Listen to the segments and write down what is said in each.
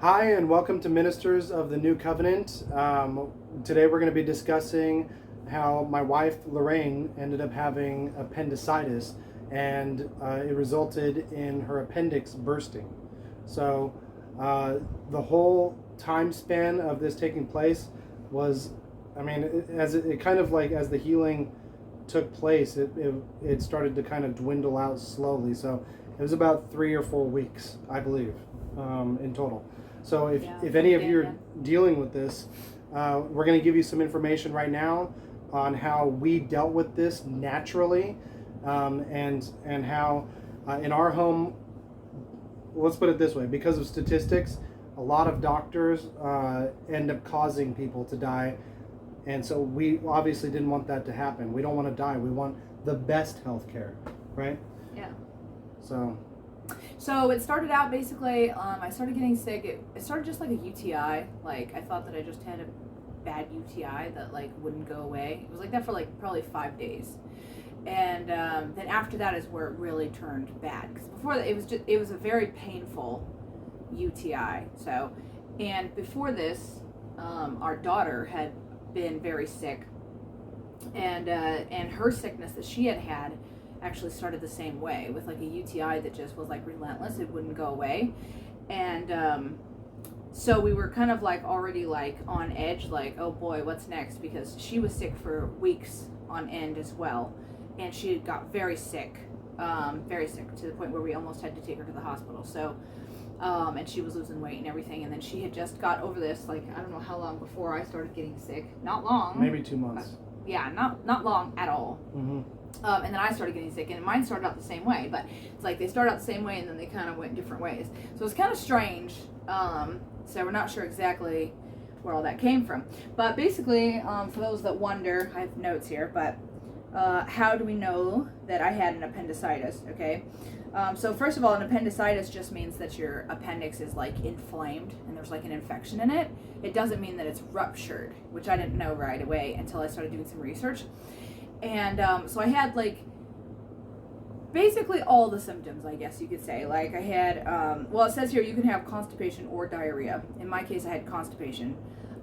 Hi, and welcome to Ministers of the New Covenant. Today we're going to be discussing how my wife Lorraine ended up having appendicitis, and it resulted in her appendix bursting. So the whole time span of this taking place was, as the healing took place, it started to kind of dwindle out slowly. So it was about 3 or 4 weeks, I believe, in total. So if any of you are dealing with this, we're going to give you some information right now on how we dealt with this naturally, and how in our home, let's put it this way, because of statistics, a lot of doctors end up causing people to die, and so we obviously didn't want that to happen. We don't want to die. We want the best health care, right? Yeah. So it started out basically, I started getting sick. It started just like a UTI. Like, I thought that I just had a bad UTI that like wouldn't go away. It was like that for like probably 5 days. And then after that is where it really turned bad. Because before that, it was a very painful UTI. So, and before this, our daughter had been very sick. And her sickness that she had actually started the same way, with like a UTI that just was like relentless. It wouldn't go away. And so we were kind of like already like on edge, like, oh boy, what's next? Because she was sick for weeks on end as well, and she got very sick to the point where we almost had to take her to the hospital. So and she was losing weight and everything, and then she had just got over this, like, I don't know how long before I started getting sick. Not long. maybe 2 months. Yeah, not long at all. Mm-hmm. And then I started getting sick, and mine started out the same way, but it's like they started out the same way and then they kind of went different ways. So it's kind of strange. So we're not sure exactly where all that came from. But basically, for those that wonder, I have notes here, but how do we know that I had an appendicitis? Okay. So first of all, an appendicitis just means that your appendix is like inflamed and there's like an infection in it. It doesn't mean that it's ruptured, which I didn't know right away until I started doing some research. And so I had like basically all the symptoms, I guess you could say. Like I had, well, it says here you can have constipation or diarrhea. In my case, I had constipation.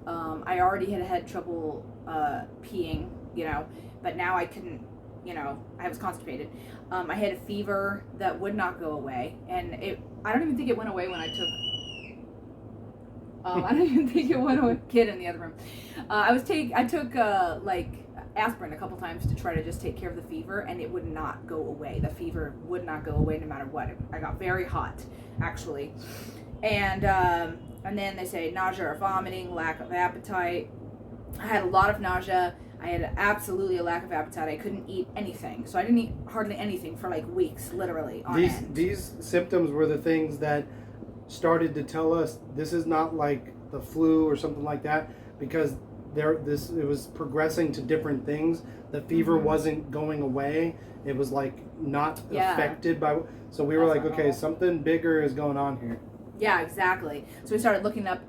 I already had trouble peeing, but now I couldn't, I was constipated. I had a fever that would not go away, and I don't even think it went away when I took. I don't even think it went away. Kid in the other room. I took like aspirin a couple times to try to just take care of the fever, and it would not go away. The fever would not go away no matter what. I got very hot, actually, and then they say nausea or vomiting, lack of appetite. I had a lot of nausea. I had absolutely a lack of appetite. I couldn't eat anything, so I didn't eat hardly anything for like weeks, literally on end. These symptoms were the things that started to tell us this is not like the flu or something like that, because it was progressing to different things. The fever wasn't going away. It was like not affected by. So we were like, okay, something bigger is going on here. Yeah, exactly. So we started looking up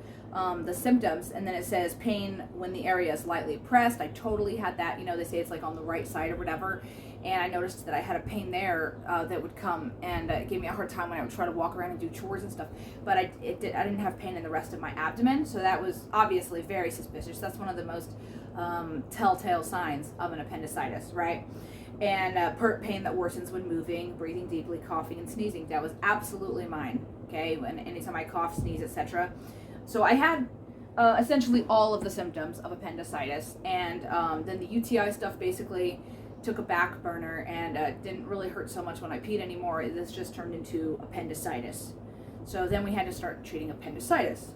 the symptoms, and then it says pain when the area is lightly pressed. I totally had that. They say it's like on the right side or whatever, and I noticed that I had a pain there that would come, and it gave me a hard time when I would try to walk around and do chores and stuff. But I didn't have pain in the rest of my abdomen, so that was obviously very suspicious. That's one of the most telltale signs of an appendicitis, right? And pain that worsens when moving, breathing deeply, coughing, and sneezing. That was absolutely mine. Okay, anytime I cough, sneeze, etc. So I had essentially all of the symptoms of appendicitis, and then the UTI stuff basically took a back burner, and didn't really hurt so much when I peed anymore. This just turned into appendicitis. So then we had to start treating appendicitis.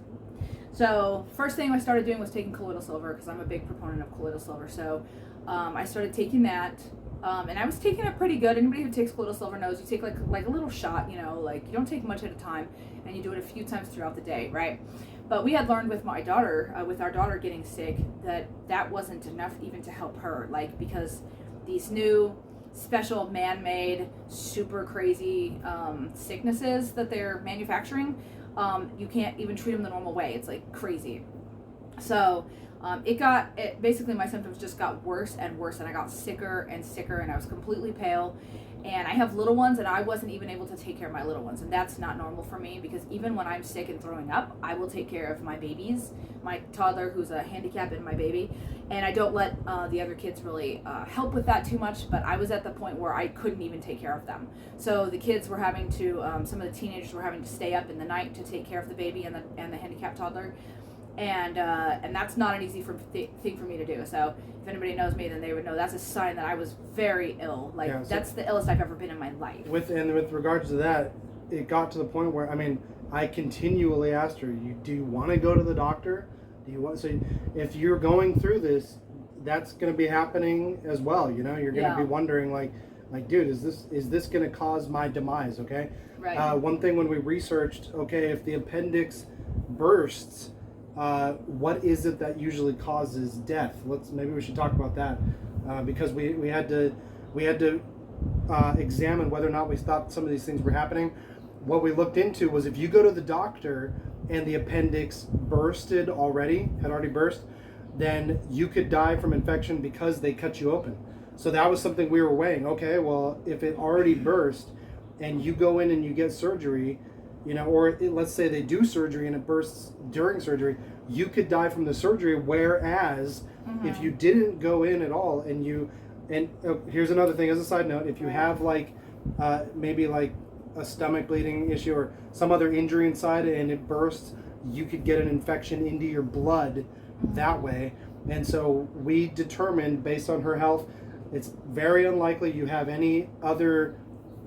So first thing I started doing was taking colloidal silver, because I'm a big proponent of colloidal silver. So I started taking that, and I was taking it pretty good. Anybody who takes colloidal silver knows you take like a little shot, like you don't take much at a time, and you do it a few times throughout the day, right? But we had learned with my daughter, with our daughter getting sick, that wasn't enough even to help her, like, because these new special man-made super crazy sicknesses that they're manufacturing, you can't even treat them the normal way. It's like crazy. So basically my symptoms just got worse and worse, and I got sicker and sicker, and I was completely pale, And I have little ones, and I wasn't even able to take care of my little ones. And that's not normal for me, because even when I'm sick and throwing up, I will take care of my babies, my toddler who's a handicap and my baby. And I don't let the other kids really help with that too much, but I was at the point where I couldn't even take care of them. So the kids were having to, some of the teenagers were having to stay up in the night to take care of the baby and the handicapped toddler. And that's not an easy thing for me to do. So if anybody knows me, then they would know that's a sign that I was very ill. Like, yeah, so that's the illest I've ever been in my life. With regards to that, it got to the point where, I mean, I continually asked her, do you want to go to the doctor? Do you want, so if you're going through this, that's going to be happening as well. You know, you're going to be wondering, like, dude, is this going to cause my demise? Okay. Right. One thing when we researched, okay, if the appendix bursts, what is it that usually causes death? Maybe we should talk about that, because we had to examine whether or not we thought some of these things were happening. What we looked into was, if you go to the doctor and the appendix had already burst, then you could die from infection because they cut you open. So that was something we were weighing. Okay, well, if it already burst and you go in and you get surgery, you know, or let's say they do surgery and it bursts during surgery, you could die from the surgery. Whereas if you didn't go in at all and here's another thing as a side note, if you have like maybe like a stomach bleeding issue or some other injury inside and it bursts, you could get an infection into your blood that way. And so we determined, based on her health, it's very unlikely you have any other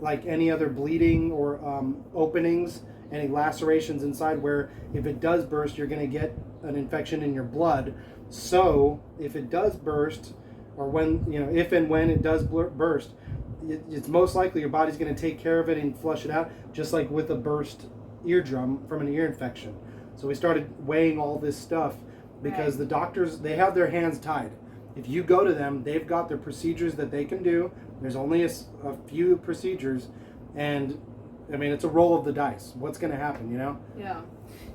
bleeding or openings, any lacerations inside, where if it does burst, you're going to get an infection in your blood. So if it does burst, or if and when it does burst, it's most likely your body's going to take care of it and flush it out, just like with a burst eardrum from an ear infection. So we started weighing all this stuff, because the doctors, they have their hands tied. If you go to them, they've got their procedures that they can do. There's only a few procedures, and I mean, it's a roll of the dice. What's going to happen, you know?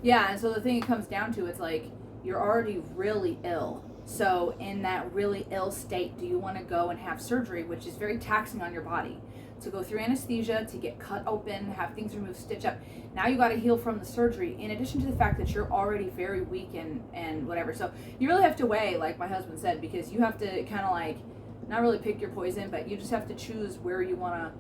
Yeah, and so the thing it comes down to, it's like, you're already really ill. So in that really ill state, do you want to go and have surgery, which is very taxing on your body? To go through anesthesia, to get cut open, have things removed, stitch up. Now you got to heal from the surgery, in addition to the fact that you're already very weak and whatever. So you really have to weigh, like my husband said, because you have to kind of like, not really pick your poison, but you just have to choose where you want to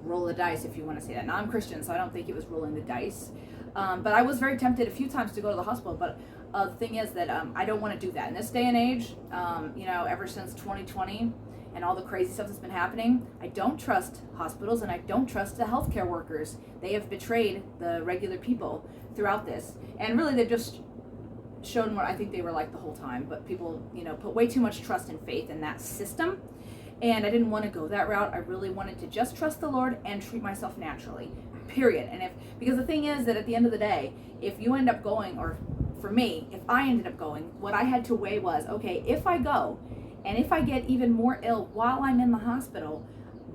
roll the dice, if you want to say that. Now I'm Christian, so I don't think it was rolling the dice. But I was very tempted a few times to go to the hospital, but the thing is that I don't want to do that. In this day and age, ever since 2020, and all the crazy stuff that's been happening, I don't trust hospitals, and I don't trust the healthcare workers. They have betrayed the regular people throughout this. And really, they've just shown what I think they were like the whole time. But people, put way too much trust and faith in that system. And I didn't want to go that route. I really wanted to just trust the Lord and treat myself naturally, period. And because the thing is that at the end of the day, if you end up going, or for me, if I ended up going, what I had to weigh was, okay, if I go, and if I get even more ill while I'm in the hospital,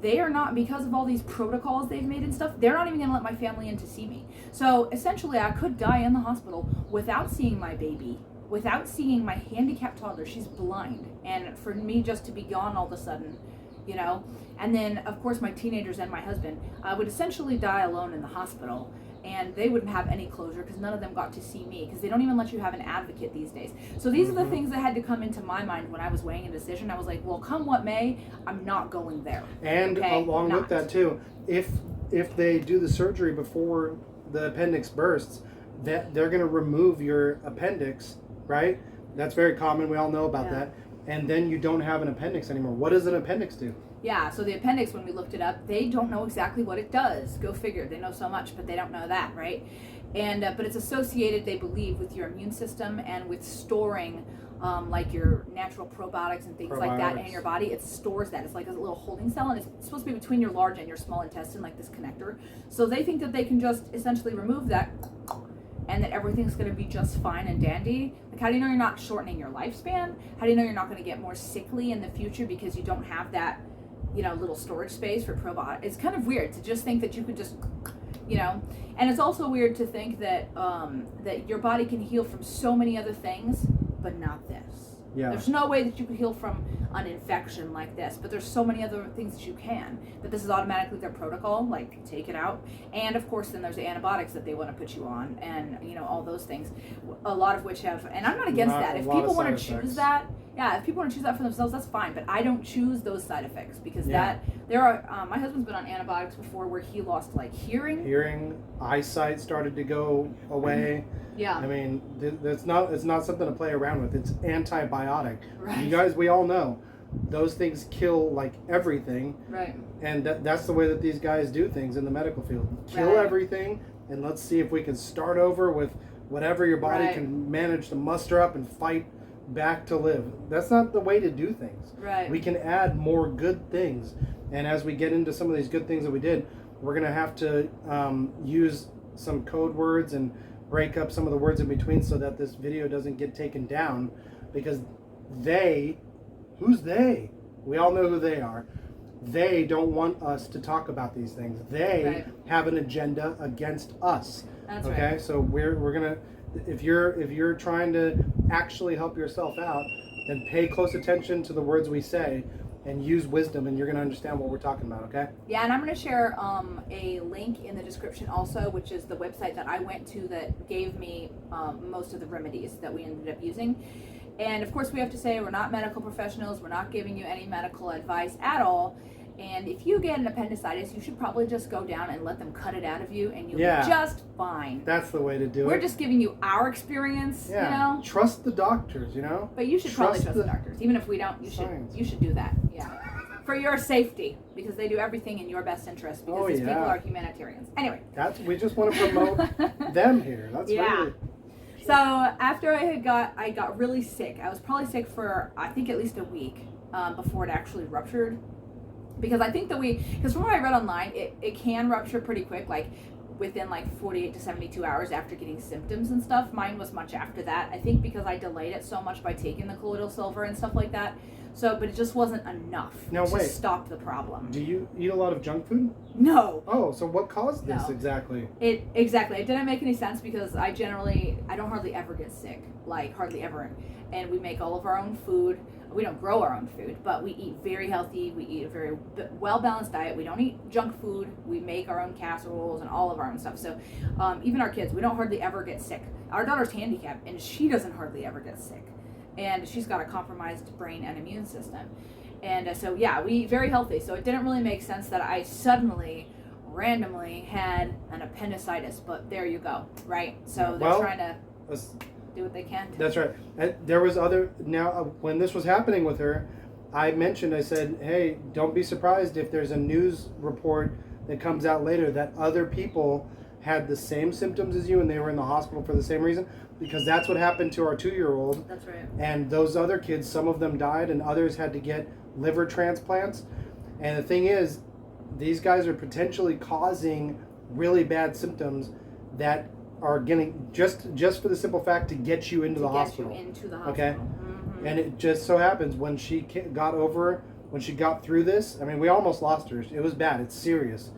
they are not, because of all these protocols they've made and stuff, they're not even going to let my family in to see me. So essentially, I could die in the hospital without seeing my baby, without seeing my handicapped toddler. She's blind. And for me just to be gone all of a sudden, And then, of course, my teenagers and my husband, I would essentially die alone in the hospital. And they wouldn't have any closure because none of them got to see me, because they don't even let you have an advocate these days. So these are the things that had to come into my mind when I was weighing a decision. I was like, well, come what may, I'm not going there. And along with that too, if they do the surgery before the appendix bursts, that they're going to remove your appendix, right? That's very common. We all know about that. And then you don't have an appendix anymore. What does an appendix do? Yeah, so the appendix, when we looked it up, they don't know exactly what it does. Go figure. They know so much, but they don't know that, right? And but it's associated, they believe, with your immune system and with storing like your natural probiotics and things like that in your body. It stores that. It's like a little holding cell, and it's supposed to be between your large and your small intestine, like this connector. So they think that they can just essentially remove that, and that everything's going to be just fine and dandy. Like, how do you know you're not shortening your lifespan? How do you know you're not going to get more sickly in the future because you don't have that, little storage space for probiotics? It's kind of weird to just think that you could just, and it's also weird to think that that your body can heal from so many other things, but not this. Yeah. There's no way that you could heal from an infection like this, but there's so many other things that you can. But this is automatically their protocol, like take it out. And of course, then there's the antibiotics that they want to put you on, and all those things. A lot of which have, and I'm not against that. If people want to choose that, yeah, if people want to choose that for themselves, that's fine. But I don't choose those side effects because there are. My husband's been on antibiotics before where he lost like hearing, eyesight started to go away. Yeah. I mean, it's not something to play around with. It's antibiotic. Right. You guys, we all know those things kill like everything. Right. And that's the way that these guys do things in the medical field. Kill everything, and let's see if we can start over with whatever your body can manage to muster up and fight back to live. That's not the way to do things. Right. We can add more good things, and as we get into some of these good things that we did, we're going to have to use some code words and break up some of the words in between so that this video doesn't get taken down, because who's they? We all know who they are. They don't want us to talk about these things. They have an agenda against us. That's okay? right. So we're gonna, if you're trying to actually help yourself out, then pay close attention to the words we say and use wisdom, and you're gonna understand what we're talking about. Okay? Yeah, and I'm gonna share a link in the description also, which is the website that I went to that gave me most of the remedies that we ended up using. And of course, we have to say we're not medical professionals. We're not giving you any medical advice at all. And if you get an appendicitis, you should probably just go down and let them cut it out of you, and you'll be just fine. That's the way to do it. We're just giving you our experience, you know. Trust the doctors, But you should probably trust the doctors, even if we don't. You should do that, for your safety, because they do everything in your best interest. Because these people are humanitarians. Anyway, we just want to promote them here. That's really. So after I got really sick. I was probably sick for I think at least a week before it actually ruptured. Because I think because from what I read online, it can rupture pretty quick, like within like 48 to 72 hours after getting symptoms and stuff. Mine was much after that. I think because I delayed it so much by taking the colloidal silver and stuff like that. So, but it just wasn't enough to stop the problem. Do you eat a lot of junk food? No. Oh, so what caused this exactly? It didn't make any sense because I don't hardly ever get sick, like hardly ever. And we make all of our own food. We don't grow our own food, but we eat very healthy. We eat a very well-balanced diet. We don't eat junk food. We make our own casseroles and all of our own stuff. So even our kids, we don't hardly ever get sick. Our daughter's handicapped, and she doesn't hardly ever get sick. And she's got a compromised brain and immune system. And so, we eat very healthy. So it didn't really make sense that I suddenly, randomly had an appendicitis. But there you go, right? So they're trying to do what they can. That's right. There was when this was happening with her, I said, hey, don't be surprised if there's a news report that comes out later that other people had the same symptoms as you and they were in the hospital for the same reason, because that's what happened to our 2-year-old. That's right. And those other kids, some of them died and others had to get liver transplants. And the thing is, these guys are potentially causing really bad symptoms that are getting just for the simple fact to get you into the hospital. Okay? Mm-hmm. And it just so happens when she got through this, I mean, we almost lost her. It was bad. It's serious.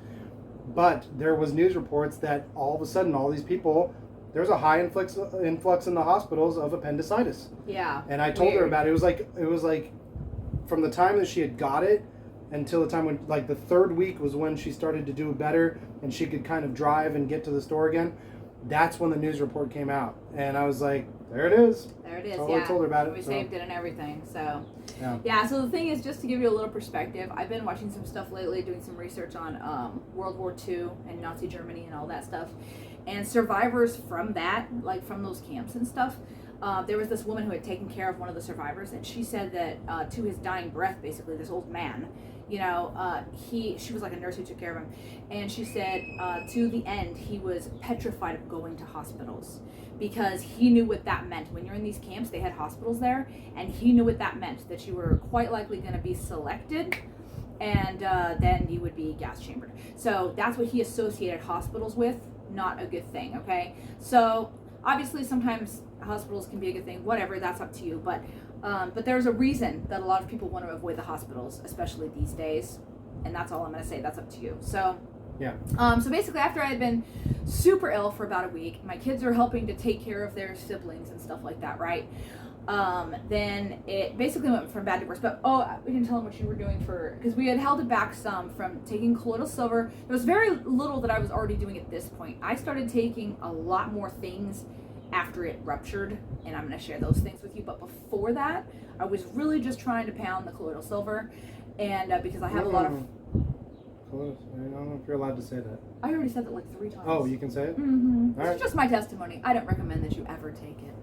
But there was news reports that all of a sudden all these people, there's a high influx in the hospitals of appendicitis. Yeah. And I told her about it. It was like from the time that she had got it until the time when, like, the 3rd week was when she started to do better and she could kind of drive and get to the store again. That's when the news report came out. And I was like, there it is. There it is, totally told her about it. We saved it and everything, so. Yeah, so the thing is, just to give you a little perspective, I've been watching some stuff lately, doing some research on World War II and Nazi Germany and all that stuff. And survivors from that, like from those camps and stuff, there was this woman who had taken care of one of the survivors, and she said that to his dying breath, basically, this old man, she was like a nurse who took care of him, and she said to the end he was petrified of going to hospitals because he knew what that meant. When you're in these camps, they had hospitals there, and he knew what that meant, that you were quite likely going to be selected, and then you would be gas chambered. So that's what he associated hospitals with. Not a good thing. Okay, so obviously sometimes hospitals can be a good thing, whatever, that's up to you, but there's a reason that a lot of people want to avoid the hospitals, especially these days, and that's all I'm going to say. That's up to you. So Yeah. So basically, after I had been super ill for about a week, my kids are helping to take care of their siblings and stuff like that, right? Then it basically went from bad to worse. But we didn't tell them what you were doing because we had held it back some from taking colloidal silver. There was very little that I was already doing at this point. I started taking a lot more things after it ruptured, and I'm going to share those things with you. But before that, I was really just trying to pound the colloidal silver, and because I have a lot of. I don't know if you're allowed to say that. I already said that like 3 times. Oh, you can say it? Mm-hmm. All This right. is just my testimony. I don't recommend that you ever take it.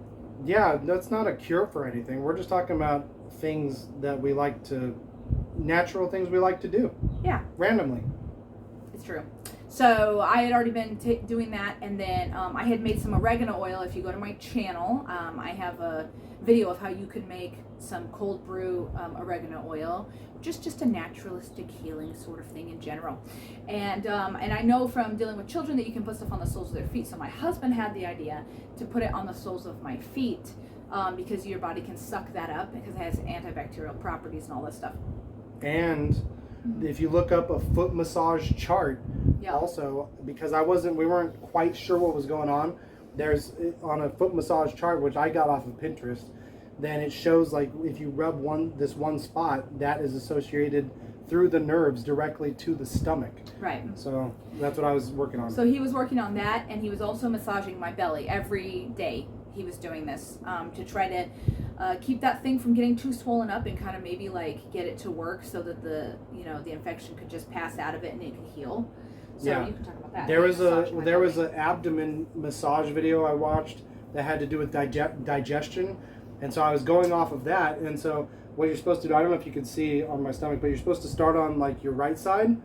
Yeah, that's not a cure for anything. We're just talking about things that we like to, natural things we like to do. Yeah. Randomly. It's true. So I had already been doing that, and then I had made some oregano oil. If you go to my channel, I have a video of how you can make some cold brew oregano oil, just a naturalistic healing sort of thing in general. And I know from dealing with children that you can put stuff on the soles of their feet. So my husband had the idea to put it on the soles of my feet because your body can suck that up because it has antibacterial properties and all this stuff. And if you look up a foot massage chart, also, because we weren't quite sure what was going on, there's on a foot massage chart, which I got off of Pinterest, then it shows like if you rub this one spot, that is associated through the nerves directly to the stomach. Right. So that's what I was working on. So he was working on that, and he was also massaging my belly every day. He was doing this to try to keep that thing from getting too swollen up and kind of maybe like get it to work so that the infection could just pass out of it and it could heal. So you can talk about that. There was an abdomen massage video I watched that had to do with digestion, and so I was going off of that. And so what you're supposed to do, I don't know if you can see on my stomach, but you're supposed to start on like your right side,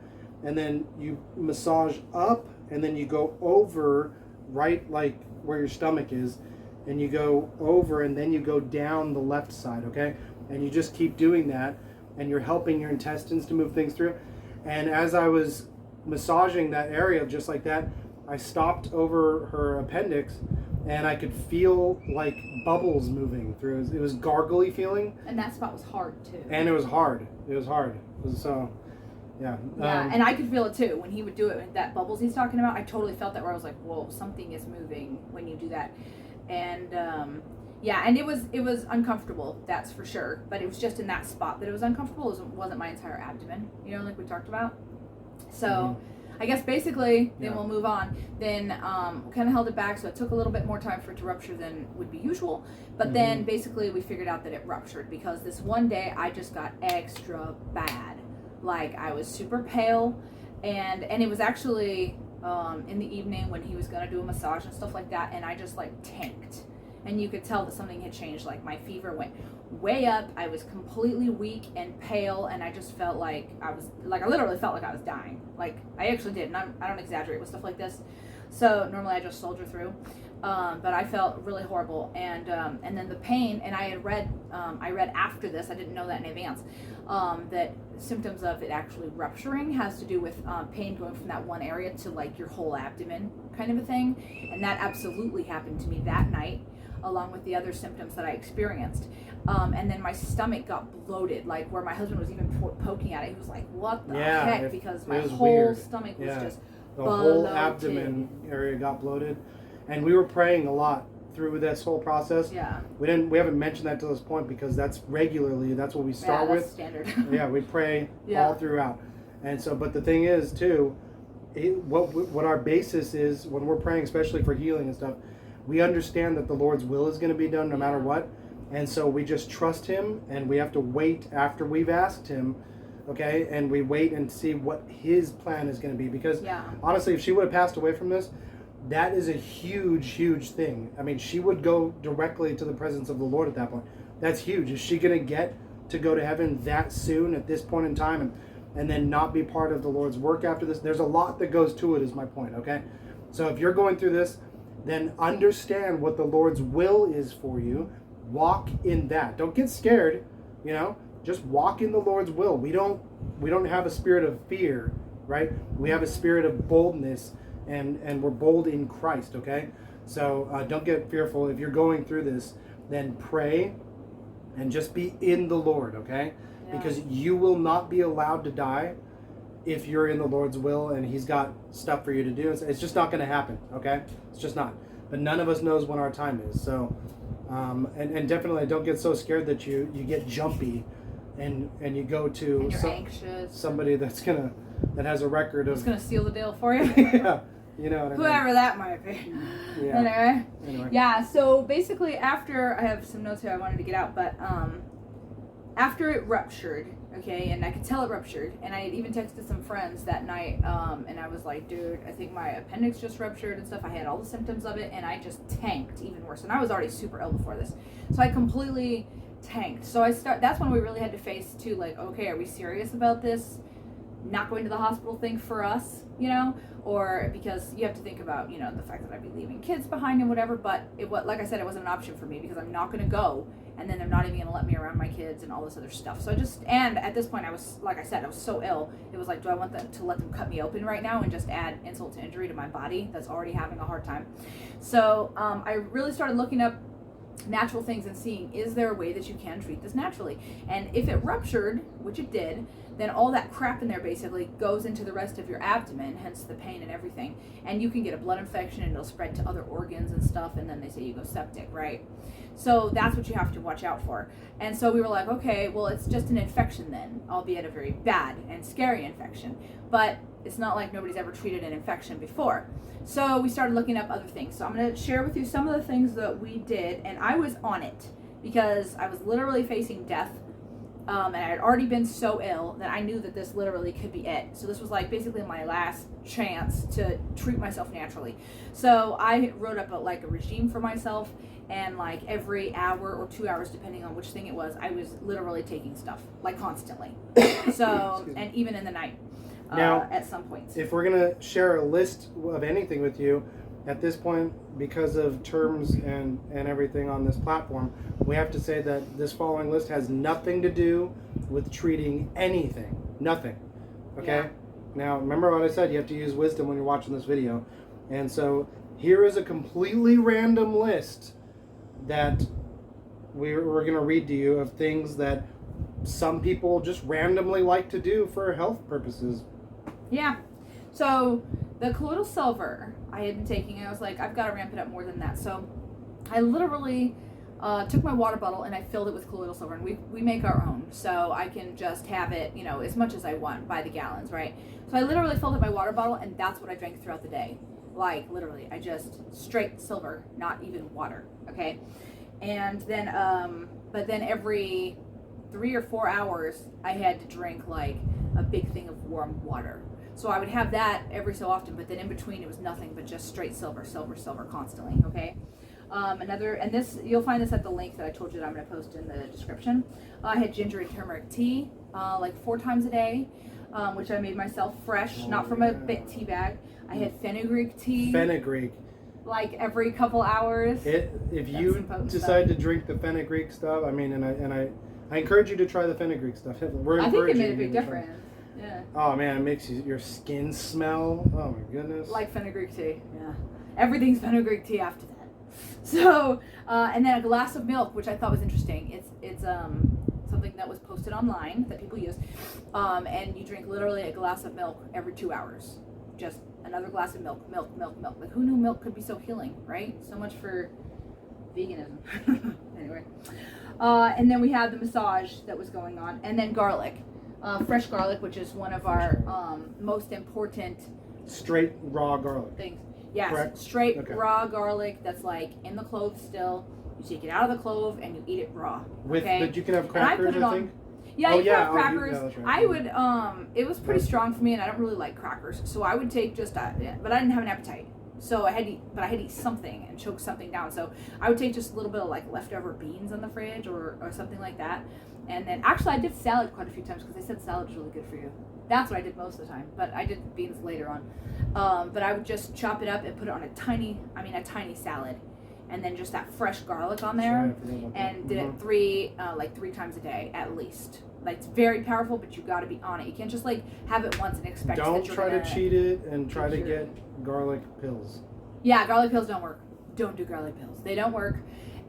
and then you massage up, and then you go over right like where your stomach is, and you go over, and then you go down the left side, okay? And you just keep doing that, and you're helping your intestines to move things through. And as I was massaging that area just like that, I stopped over her appendix, and I could feel like bubbles moving through. It was gargly feeling. And that spot was hard too. And it was hard. So, yeah. Yeah, and I could feel it too when he would do it. That bubbles he's talking about, I totally felt that where I was like, whoa, something is moving when you do that. And and it was uncomfortable, that's for sure. But it was just in that spot that it was uncomfortable. It wasn't my entire abdomen, like we talked about. So I guess basically, then we'll move on. Then kind of held it back, so it took a little bit more time for it to rupture than would be usual. But then basically we figured out that it ruptured because this one day I just got extra bad. Like I was super pale, and it was actually in the evening when he was gonna do a massage and stuff like that, and I just like tanked. And you could tell that something had changed. Like my fever went way up. I was completely weak and pale, and I just felt like I literally felt like I was dying. Like I actually did, and I don't exaggerate with stuff like this. So normally I just soldier through, but I felt really horrible. And then the pain. And I read after this. I didn't know that in advance. That symptoms of it actually rupturing has to do with pain going from that one area to like your whole abdomen, kind of a thing. And that absolutely happened to me that night, along with the other symptoms that I experienced. And then my stomach got bloated, like where my husband was even poking at it. He was like, what the heck? Because my whole stomach was just the bloated. whole abdomen area got bloated. And we were praying a lot through this whole process. Yeah. We haven't mentioned that to this point because that's what we start with. Standard. Yeah, we pray all throughout. And so, but the thing is too, what our basis is when we're praying, especially for healing and stuff, we understand that the Lord's will is going to be done no matter what. And so we just trust him, and we have to wait after we've asked him, okay? And we wait and see what his plan is going to be. Because honestly, if she would have passed away from this, that is a huge, huge thing. I mean, she would go directly to the presence of the Lord at that point. That's huge. Is she going to get to go to heaven that soon at this point in time and then not be part of the Lord's work after this? There's a lot that goes to it is my point, okay? So if you're going through this, then understand what the Lord's will is for you. Walk in that. Don't get scared, just walk in the Lord's will. We don't have a spirit of fear, right? We have a spirit of boldness, and we're bold in Christ, okay? So don't get fearful. If you're going through this, then pray and just be in the Lord, okay? Because you will not be allowed to die if you're in the Lord's will and He's got stuff for you to do. It's just not going to happen, okay? It's just not. But none of us knows when our time is. So, and definitely don't get so scared that you get jumpy and you go to and you're anxious. Somebody that has a record of... Who's going to seal the deal for you? Yeah. You know what I mean? Whoever that might be. Yeah. Anyway. Yeah, so basically after, I have some notes here I wanted to get out, but after it ruptured, okay, and I could tell it ruptured, and I had even texted some friends that night, and I was like, dude, I think my appendix just ruptured and stuff. I had all the symptoms of it, and I just tanked even worse. And I was already super ill before this. So I completely tanked. So that's when we really had to face too, like, okay, are we serious about this? Not going to the hospital thing for us, you know? Or because you have to think about, you know, the fact that I'd be leaving kids behind and whatever, but like I said, it wasn't an option for me because I'm not going to go, and then they're not even going to let me around my kids and all this other stuff. So and at this point I was, like I said, I was so ill. It was like, do I want them to let them cut me open right now and just add insult to injury to my body that's already having a hard time? So I really started looking up natural things and seeing, is there a way that you can treat this naturally? And if it ruptured, which it did, then all that crap in there basically goes into the rest of your abdomen, hence the pain and everything. And you can get a blood infection and it'll spread to other organs and stuff, and then they say you go septic, right? So that's what you have to watch out for. And so we were like, okay, well, it's just an infection then, albeit a very bad and scary infection. But it's not like nobody's ever treated an infection before. So we started looking up other things. So I'm going to share with you some of the things that we did, and I was on it because I was literally facing death. And I had already been so ill that I knew that this literally could be it. So this was like basically my last chance to treat myself naturally. So I wrote up a regime for myself, and like every hour or 2 hours, depending on which thing it was, I was literally taking stuff, like constantly. So, and even in the night now, at some points. If we're going to share a list of anything with you, at this point, because of terms and everything on this platform, we have to say that this following list has nothing to do with treating anything. Nothing. Okay? Yeah. Now, remember what I said, you have to use wisdom when you're watching this video. And so, here is a completely random list that we're going to read to you of things that some people just randomly like to do for health purposes. Yeah. So, the colloidal silver I had been taking, I was like, I've got to ramp it up more than that. So I literally took my water bottle and I filled it with colloidal silver, and we make our own, so I can just have it, you know, as much as I want by the gallons, right? So I literally filled up my water bottle, and that's what I drank throughout the day. Like literally, I just straight silver, not even water, okay? And then but then every 3 or 4 hours I had to drink like a big thing of warm water. So I would have that every so often, but then in between it was nothing but just straight silver, silver, silver constantly, okay? And this, you'll find this at the link that I told you that I'm going to post in the description. I had ginger and turmeric tea, like 4 times a day, which I made myself fresh, not from a tea bag. I had fenugreek tea. Fenugreek. Like every couple hours. If you decide to drink the fenugreek stuff, I mean, and I encourage you to try the fenugreek stuff. I think it made a big difference. Yeah. Oh man, it makes your skin smell. Oh my goodness. Like fenugreek tea. Yeah. Everything's fenugreek tea after that. So, and then a glass of milk, which I thought was interesting. It's something that was posted online that people use, and you drink literally a glass of milk every 2 hours. Just another glass of milk. Like, who knew milk could be so healing, right? So much for veganism. Anyway, and then we had the massage that was going on, and then garlic. Fresh garlic, which is one of our most important straight raw garlic things. Yes, correct? Straight raw garlic that's like in the clove still. You take it out of the clove and you eat it raw. But you can have crackers, I think. Yeah, you can have crackers. That's right. I would. It was pretty strong for me, and I don't really like crackers, so I would take just that. But I didn't have an appetite, so I had to eat something and choke something down. So I would take just a little bit of like leftover beans in the fridge or something like that. And then, actually, I did salad quite a few times because they said salad is really good for you. That's what I did most of the time, but I did beans later on. But I would just chop it up and put it on a tiny salad, and then just that fresh garlic on there, and did it 3 times a day at least. Like, it's very powerful, but you got to be on it. You can't just like have it once and expect. Don't try to cheat it and try to get garlic pills. Yeah, garlic pills don't work. Don't do garlic pills. They don't work.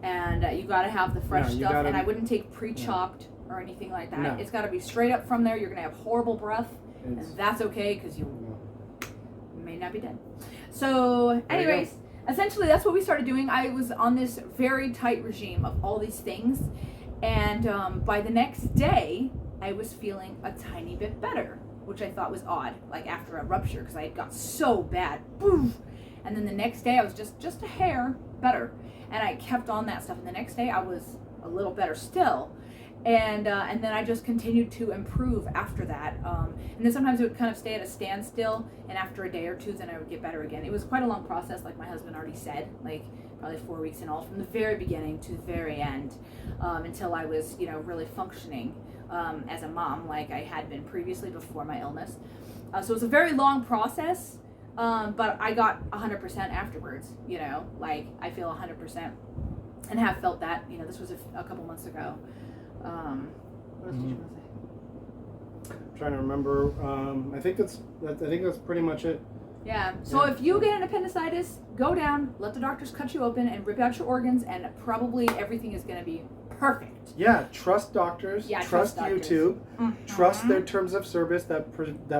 And you got to have the fresh stuff, and I wouldn't take pre-chopped or anything like that. No. It's got to be straight up from there. You're going to have horrible breath and that's okay because you may not be dead. So, anyways, essentially that's what we started doing. I was on this very tight regime of all these things, and by the next day, I was feeling a tiny bit better, which I thought was odd, like after a rupture, because I had got so bad. Boom! And then the next day, I was just a hair better, and I kept on that stuff. And the next day, I was a little better still. And then I just continued to improve after that. And then sometimes it would kind of stay at a standstill, and after a day or two, then I would get better again. It was quite a long process, like my husband already said, like probably 4 weeks in all, from the very beginning to the very end, until I was, really functioning as a mom, like I had been previously before my illness. So it was a very long process, but I got 100% afterwards. Like I feel 100%, and have felt that. This was a couple months ago. What else did you want to say? I'm trying to remember. I think that's pretty much it. Yeah. So if you get an appendicitis, go down, let the doctors cut you open and rip out your organs, and probably everything is going to be perfect. Yeah. Trust doctors. Yeah. Trust YouTube. Mm-hmm. Trust their terms of service that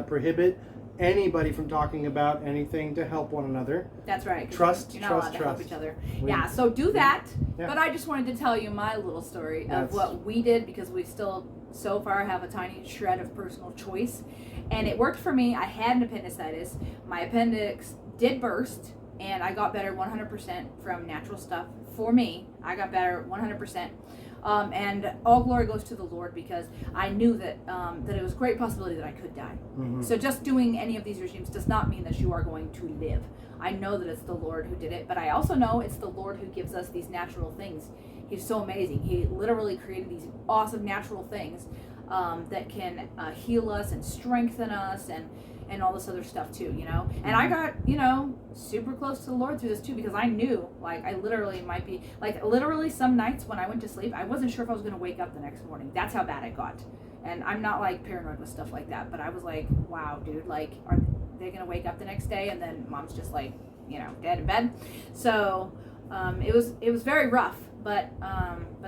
prohibit anybody from talking about anything to help one another. That's right. Trust. You're not allowed to help each other. Yeah. So do that. Yeah. But I just wanted to tell you my little story of what we did, because we still so far have a tiny shred of personal choice, and it worked for me. I had an appendicitis. My appendix did burst, and I got better 100% from natural stuff. For me, I got better 100%. And all glory goes to the Lord, because I knew that it was a great possibility that I could die. Mm-hmm. So just doing any of these regimes does not mean that you are going to live. I know that it's the Lord who did it, but I also know it's the Lord who gives us these natural things. He's so amazing. He literally created these awesome natural things that can heal us and strengthen us and all this other stuff too, And I got, super close to the Lord through this too, because I knew, like, I literally might be, like, literally some nights when I went to sleep, I wasn't sure if I was going to wake up the next morning. That's how bad it got. And I'm not, like, paranoid with stuff like that, but I was like, wow, dude, like, are they going to wake up the next day? And then mom's just, like, dead in bed. So it was very rough, but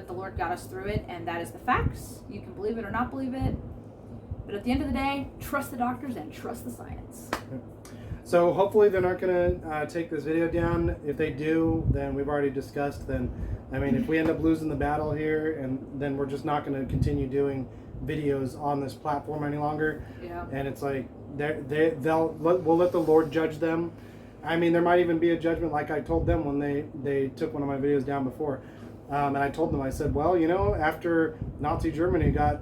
the Lord got us through it, and that is the facts. You can believe it or not believe it. But at the end of the day, trust the doctors and trust the science. So hopefully they're not going to take this video down. If they do, then we've already discussed. Then, if we end up losing the battle here, and then we're just not going to continue doing videos on this platform any longer. Yeah. And it's like we'll let the Lord judge them. There might even be a judgment, like I told them when they took one of my videos down before. And I told them, I said, well, after Nazi Germany got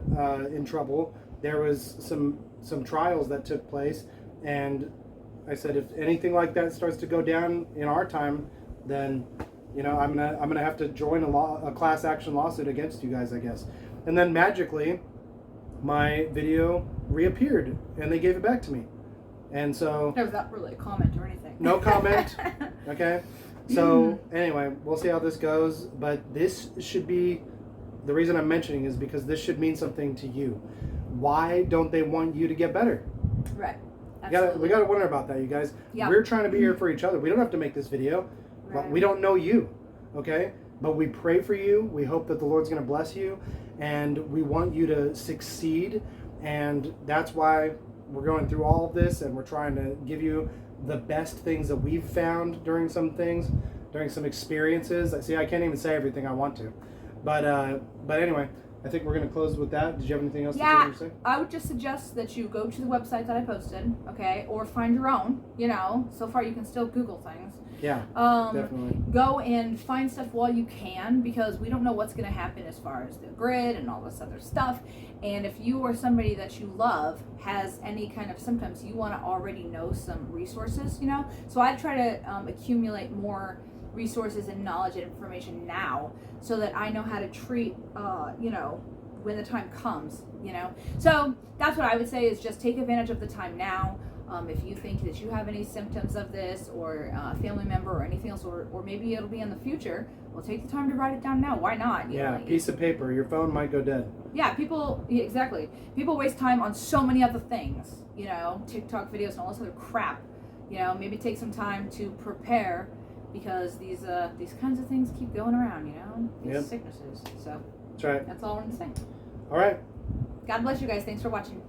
in trouble, there was some trials that took place, and I said, if anything like that starts to go down in our time, then I'm gonna have to join a class action lawsuit against you guys, I guess. And then magically, my video reappeared, and they gave it back to me. And so there was not really a comment or anything. No comment. Okay. So anyway, we'll see how this goes. But this should be, the reason I'm mentioning is because this should mean something to you. Why don't they want you to get better? Right. We gotta wonder about that, you guys. Yep. We're trying to be here for each other. We don't have to make this video. Right. We don't know you, okay? But we pray for you. We hope that the Lord's going to bless you, and we want you to succeed. And that's why we're going through all of this, and we're trying to give you the best things that we've found during some experiences. I can't even say everything I want to, but anyway. I think we're going to close with that. Did you have anything else to say? I would just suggest that you go to the website that I posted, okay, or find your own, So far you can still Google things. Yeah, definitely. Go and find stuff while you can, because we don't know what's going to happen as far as the grid and all this other stuff. And if you or somebody that you love has any kind of symptoms, you want to already know some resources, So I try to accumulate more resources and knowledge and information now, so that I know how to treat, when the time comes, So that's what I would say, is just take advantage of the time now. If you think that you have any symptoms of this, or a family member, or anything else, or maybe it'll be in the future, well, take the time to write it down now. Why not? Piece of paper. Your phone might go dead. Yeah, exactly. People waste time on so many other things, TikTok videos and all this other crap. Maybe take some time to prepare, because these kinds of things keep going around, these sicknesses. So that's right. That's all I'm going to say. All right. God bless you guys. Thanks for watching.